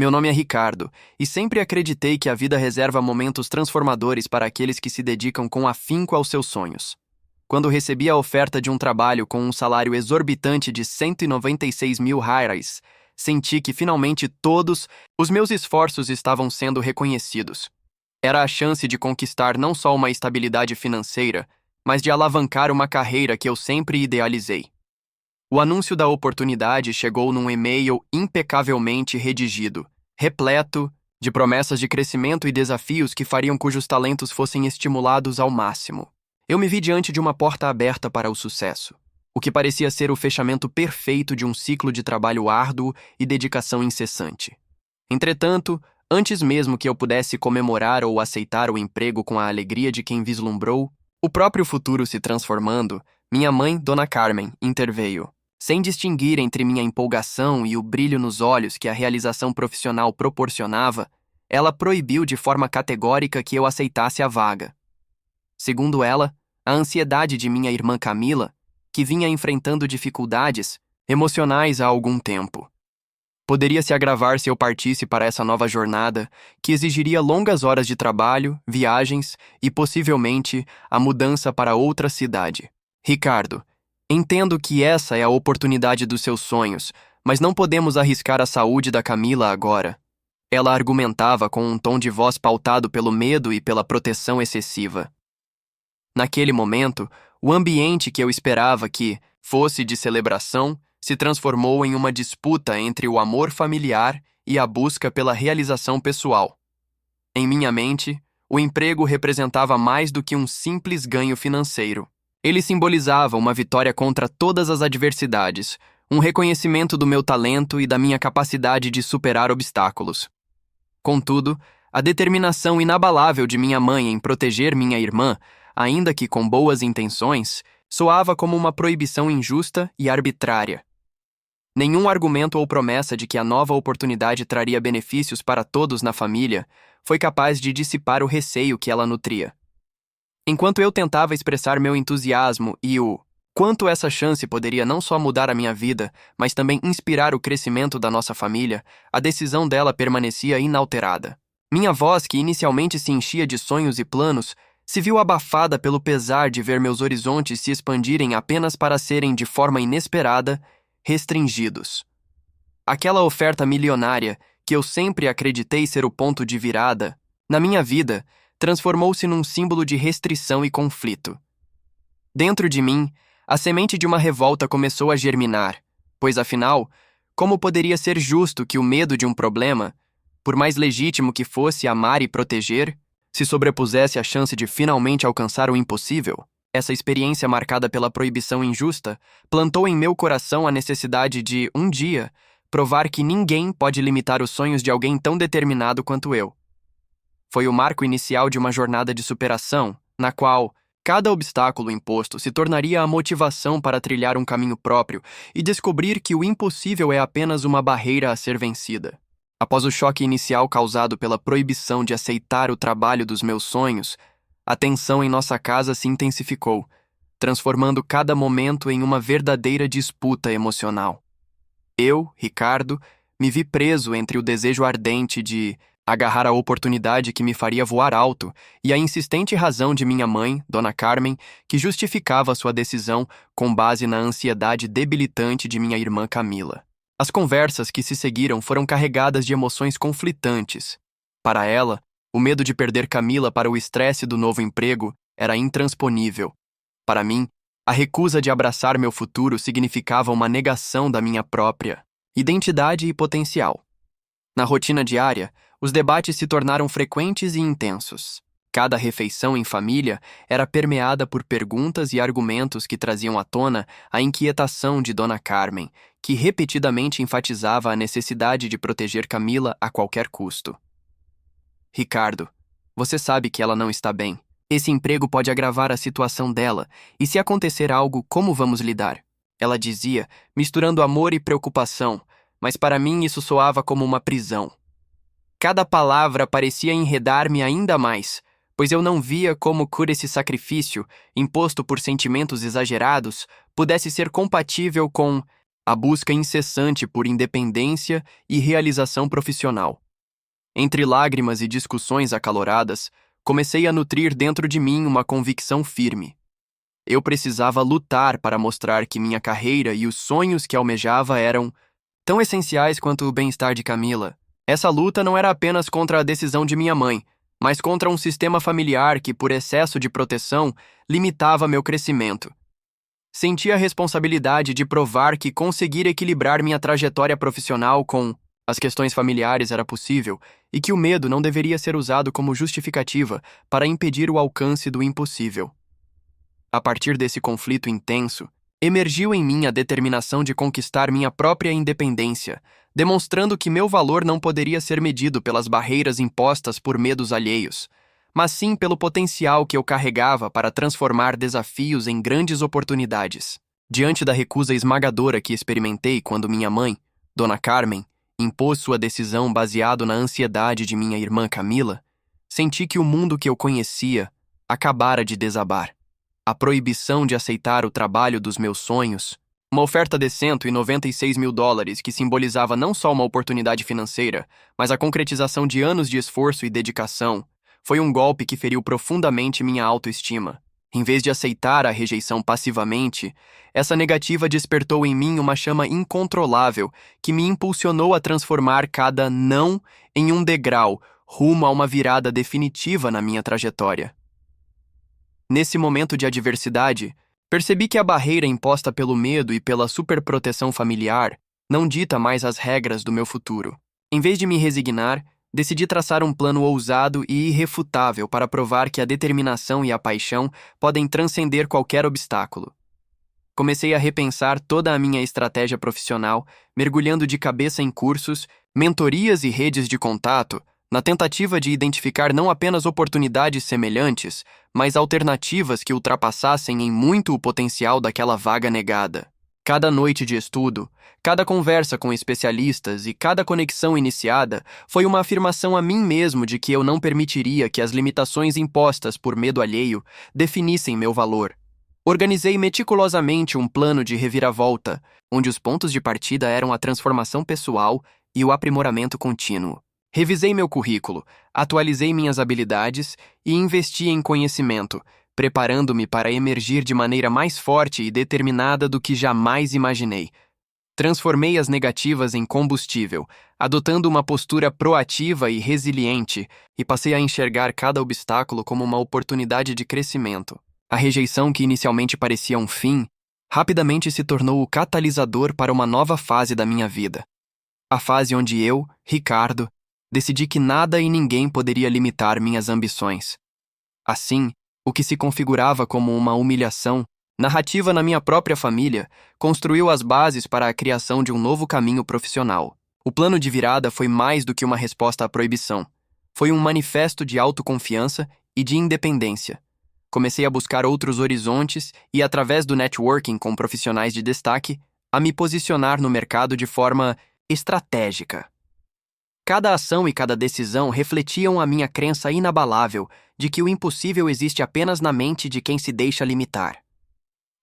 Meu nome é Ricardo, e sempre acreditei que a vida reserva momentos transformadores para aqueles que se dedicam com afinco aos seus sonhos. Quando recebi a oferta de um trabalho com um salário exorbitante de 196 mil reais, senti que finalmente todos os meus esforços estavam sendo reconhecidos. Era a chance de conquistar não só uma estabilidade financeira, mas de alavancar uma carreira que eu sempre idealizei. O anúncio da oportunidade chegou num e-mail impecavelmente redigido, repleto de promessas de crescimento e desafios que fariam cujos talentos fossem estimulados ao máximo. Eu me vi diante de uma porta aberta para o sucesso, o que parecia ser o fechamento perfeito de um ciclo de trabalho árduo e dedicação incessante. Entretanto, antes mesmo que eu pudesse comemorar ou aceitar o emprego com a alegria de quem vislumbrou o próprio futuro se transformando, minha mãe, Dona Carmen, interveio. Sem distinguir entre minha empolgação e o brilho nos olhos que a realização profissional proporcionava, ela proibiu de forma categórica que eu aceitasse a vaga. Segundo ela, a ansiedade de minha irmã Camila, que vinha enfrentando dificuldades emocionais há algum tempo, poderia se agravar se eu partisse para essa nova jornada, que exigiria longas horas de trabalho, viagens e, possivelmente, a mudança para outra cidade. Ricardo, entendo que essa é a oportunidade dos seus sonhos, mas não podemos arriscar a saúde da Camila agora. Ela argumentava com um tom de voz pautado pelo medo e pela proteção excessiva. Naquele momento, o ambiente que eu esperava que fosse de celebração se transformou em uma disputa entre o amor familiar e a busca pela realização pessoal. Em minha mente, o emprego representava mais do que um simples ganho financeiro. Ele simbolizava uma vitória contra todas as adversidades, um reconhecimento do meu talento e da minha capacidade de superar obstáculos. Contudo, a determinação inabalável de minha mãe em proteger minha irmã, ainda que com boas intenções, soava como uma proibição injusta e arbitrária. Nenhum argumento ou promessa de que a nova oportunidade traria benefícios para todos na família foi capaz de dissipar o receio que ela nutria. Enquanto eu tentava expressar meu entusiasmo e o quanto essa chance poderia não só mudar a minha vida, mas também inspirar o crescimento da nossa família, a decisão dela permanecia inalterada. Minha voz, que inicialmente se enchia de sonhos e planos, se viu abafada pelo pesar de ver meus horizontes se expandirem apenas para serem, de forma inesperada, restringidos. Aquela oferta milionária, que eu sempre acreditei ser o ponto de virada, na minha vida, transformou-se num símbolo de restrição e conflito. Dentro de mim, a semente de uma revolta começou a germinar, pois afinal, como poderia ser justo que o medo de um problema, por mais legítimo que fosse amar e proteger, se sobrepusesse à chance de finalmente alcançar o impossível? Essa experiência marcada pela proibição injusta plantou em meu coração a necessidade de, um dia, provar que ninguém pode limitar os sonhos de alguém tão determinado quanto eu. Foi o marco inicial de uma jornada de superação, na qual cada obstáculo imposto se tornaria a motivação para trilhar um caminho próprio e descobrir que o impossível é apenas uma barreira a ser vencida. Após o choque inicial causado pela proibição de aceitar o trabalho dos meus sonhos, a tensão em nossa casa se intensificou, transformando cada momento em uma verdadeira disputa emocional. Eu, Ricardo, me vi preso entre o desejo ardente de agarrar a oportunidade que me faria voar alto e a insistente razão de minha mãe, Dona Carmen, que justificava sua decisão com base na ansiedade debilitante de minha irmã Camila. As conversas que se seguiram foram carregadas de emoções conflitantes. Para ela, o medo de perder Camila para o estresse do novo emprego era intransponível. Para mim, a recusa de abraçar meu futuro significava uma negação da minha própria identidade e potencial. Na rotina diária, os debates se tornaram frequentes e intensos. Cada refeição em família era permeada por perguntas e argumentos que traziam à tona a inquietação de Dona Carmen, que repetidamente enfatizava a necessidade de proteger Camila a qualquer custo. Ricardo, você sabe que ela não está bem. Esse emprego pode agravar a situação dela, e se acontecer algo, como vamos lidar? Ela dizia, misturando amor e preocupação, mas para mim isso soava como uma prisão. Cada palavra parecia enredar-me ainda mais, pois eu não via como esse sacrifício, imposto por sentimentos exagerados, pudesse ser compatível com a busca incessante por independência e realização profissional. Entre lágrimas e discussões acaloradas, comecei a nutrir dentro de mim uma convicção firme. Eu precisava lutar para mostrar que minha carreira e os sonhos que almejava eram tão essenciais quanto o bem-estar de Camila. Essa luta não era apenas contra a decisão de minha mãe, mas contra um sistema familiar que, por excesso de proteção, limitava meu crescimento. Senti a responsabilidade de provar que conseguir equilibrar minha trajetória profissional com as questões familiares era possível e que o medo não deveria ser usado como justificativa para impedir o alcance do impossível. A partir desse conflito intenso, emergiu em mim a determinação de conquistar minha própria independência, demonstrando que meu valor não poderia ser medido pelas barreiras impostas por medos alheios, mas sim pelo potencial que eu carregava para transformar desafios em grandes oportunidades. Diante da recusa esmagadora que experimentei quando minha mãe, Dona Carmen, impôs sua decisão baseado na ansiedade de minha irmã Camila, senti que o mundo que eu conhecia acabara de desabar. A proibição de aceitar o trabalho dos meus sonhos, uma oferta de US$ 196.000 que simbolizava não só uma oportunidade financeira, mas a concretização de anos de esforço e dedicação, foi um golpe que feriu profundamente minha autoestima. Em vez de aceitar a rejeição passivamente, essa negativa despertou em mim uma chama incontrolável que me impulsionou a transformar cada não em um degrau rumo a uma virada definitiva na minha trajetória. Nesse momento de adversidade, percebi que a barreira imposta pelo medo e pela superproteção familiar não dita mais as regras do meu futuro. Em vez de me resignar, decidi traçar um plano ousado e irrefutável para provar que a determinação e a paixão podem transcender qualquer obstáculo. Comecei a repensar toda a minha estratégia profissional, mergulhando de cabeça em cursos, mentorias e redes de contato, na tentativa de identificar não apenas oportunidades semelhantes, mas alternativas que ultrapassassem em muito o potencial daquela vaga negada. Cada noite de estudo, cada conversa com especialistas e cada conexão iniciada foi uma afirmação a mim mesmo de que eu não permitiria que as limitações impostas por medo alheio definissem meu valor. Organizei meticulosamente um plano de reviravolta, onde os pontos de partida eram a transformação pessoal e o aprimoramento contínuo. Revisei meu currículo, atualizei minhas habilidades e investi em conhecimento, preparando-me para emergir de maneira mais forte e determinada do que jamais imaginei. Transformei as negativas em combustível, adotando uma postura proativa e resiliente, e passei a enxergar cada obstáculo como uma oportunidade de crescimento. A rejeição que inicialmente parecia um fim, rapidamente se tornou o catalisador para uma nova fase da minha vida. A fase onde eu, Ricardo, decidi que nada e ninguém poderia limitar minhas ambições. Assim, o que se configurava como uma humilhação, narrativa na minha própria família, construiu as bases para a criação de um novo caminho profissional. O plano de virada foi mais do que uma resposta à proibição. Foi um manifesto de autoconfiança e de independência. Comecei a buscar outros horizontes e, através do networking com profissionais de destaque, a me posicionar no mercado de forma estratégica. Cada ação e cada decisão refletiam a minha crença inabalável de que o impossível existe apenas na mente de quem se deixa limitar.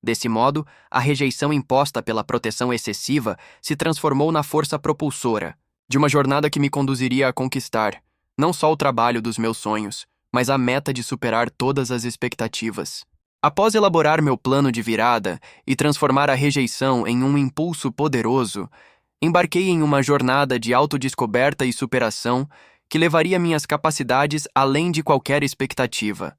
Desse modo, a rejeição imposta pela proteção excessiva se transformou na força propulsora de uma jornada que me conduziria a conquistar, não só o trabalho dos meus sonhos, mas a meta de superar todas as expectativas. Após elaborar meu plano de virada e transformar a rejeição em um impulso poderoso, embarquei em uma jornada de autodescoberta e superação que levaria minhas capacidades além de qualquer expectativa.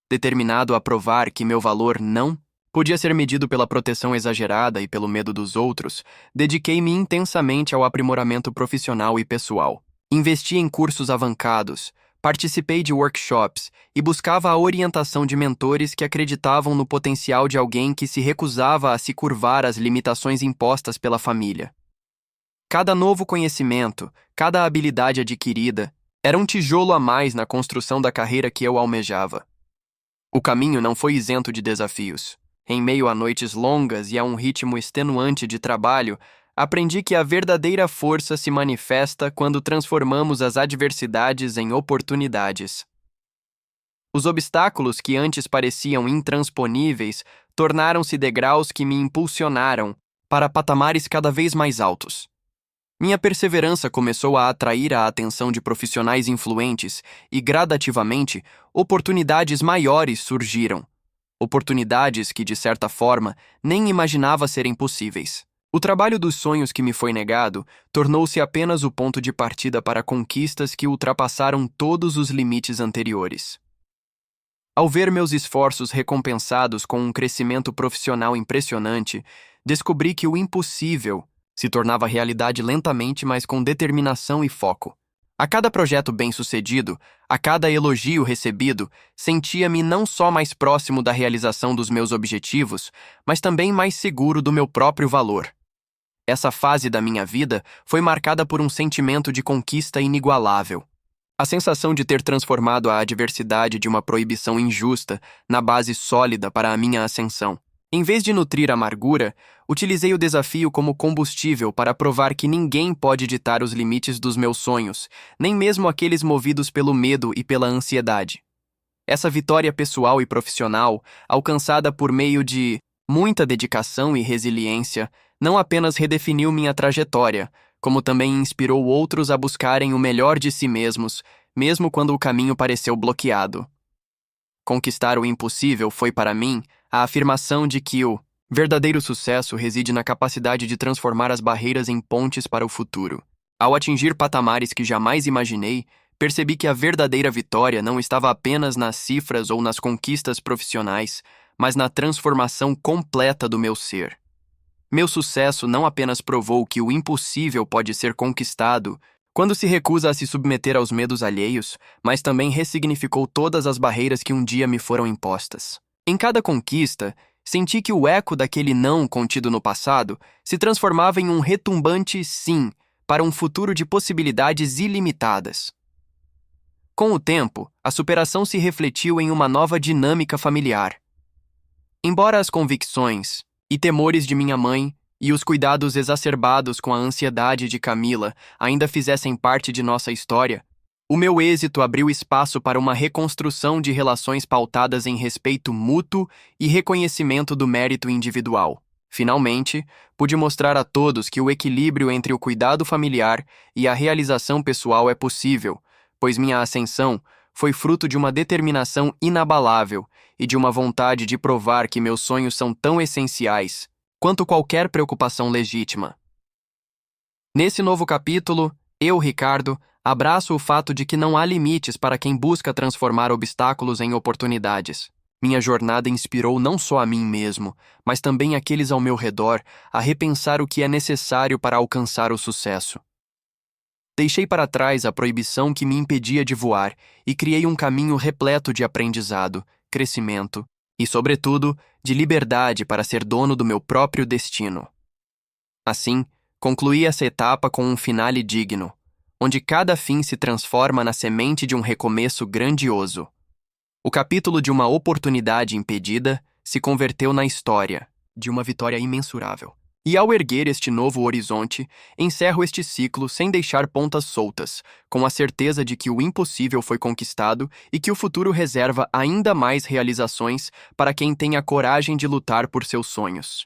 Determinado a provar que meu valor não podia ser medido pela proteção exagerada e pelo medo dos outros, dediquei-me intensamente ao aprimoramento profissional e pessoal. Investi em cursos avançados, participei de workshops e buscava a orientação de mentores que acreditavam no potencial de alguém que se recusava a se curvar às limitações impostas pela família. Cada novo conhecimento, cada habilidade adquirida, era um tijolo a mais na construção da carreira que eu almejava. O caminho não foi isento de desafios. Em meio a noites longas e a um ritmo extenuante de trabalho, aprendi que a verdadeira força se manifesta quando transformamos as adversidades em oportunidades. Os obstáculos que antes pareciam intransponíveis tornaram-se degraus que me impulsionaram para patamares cada vez mais altos. Minha perseverança começou a atrair a atenção de profissionais influentes e, gradativamente, oportunidades maiores surgiram. Oportunidades que, de certa forma, nem imaginava serem possíveis. O trabalho dos sonhos que me foi negado tornou-se apenas o ponto de partida para conquistas que ultrapassaram todos os limites anteriores. Ao ver meus esforços recompensados com um crescimento profissional impressionante, descobri que o impossível se tornava realidade lentamente, mas com determinação e foco. A cada projeto bem-sucedido, a cada elogio recebido, sentia-me não só mais próximo da realização dos meus objetivos, mas também mais seguro do meu próprio valor. Essa fase da minha vida foi marcada por um sentimento de conquista inigualável. A sensação de ter transformado a adversidade de uma proibição injusta na base sólida para a minha ascensão. Em vez de nutrir amargura, utilizei o desafio como combustível para provar que ninguém pode ditar os limites dos meus sonhos, nem mesmo aqueles movidos pelo medo e pela ansiedade. Essa vitória pessoal e profissional, alcançada por meio de muita dedicação e resiliência, não apenas redefiniu minha trajetória, como também inspirou outros a buscarem o melhor de si mesmos, mesmo quando o caminho pareceu bloqueado. Conquistar o impossível foi para mim a afirmação de que o verdadeiro sucesso reside na capacidade de transformar as barreiras em pontes para o futuro. Ao atingir patamares que jamais imaginei, percebi que a verdadeira vitória não estava apenas nas cifras ou nas conquistas profissionais, mas na transformação completa do meu ser. Meu sucesso não apenas provou que o impossível pode ser conquistado quando se recusa a se submeter aos medos alheios, mas também ressignificou todas as barreiras que um dia me foram impostas. Em cada conquista, senti que o eco daquele não contido no passado se transformava em um retumbante sim para um futuro de possibilidades ilimitadas. Com o tempo, a superação se refletiu em uma nova dinâmica familiar. Embora as convicções e temores de minha mãe e os cuidados exacerbados com a ansiedade de Camila ainda fizessem parte de nossa história, o meu êxito abriu espaço para uma reconstrução de relações pautadas em respeito mútuo e reconhecimento do mérito individual. Finalmente, pude mostrar a todos que o equilíbrio entre o cuidado familiar e a realização pessoal é possível, pois minha ascensão foi fruto de uma determinação inabalável e de uma vontade de provar que meus sonhos são tão essenciais quanto qualquer preocupação legítima. Nesse novo capítulo, eu, Ricardo, abraço o fato de que não há limites para quem busca transformar obstáculos em oportunidades. Minha jornada inspirou não só a mim mesmo, mas também aqueles ao meu redor a repensar o que é necessário para alcançar o sucesso. Deixei para trás a proibição que me impedia de voar e criei um caminho repleto de aprendizado, crescimento e, sobretudo, de liberdade para ser dono do meu próprio destino. Assim, concluí essa etapa com um finale digno, onde cada fim se transforma na semente de um recomeço grandioso. O capítulo de uma oportunidade impedida se converteu na história de uma vitória imensurável. E ao erguer este novo horizonte, encerro este ciclo sem deixar pontas soltas, com a certeza de que o impossível foi conquistado e que o futuro reserva ainda mais realizações para quem tem a coragem de lutar por seus sonhos.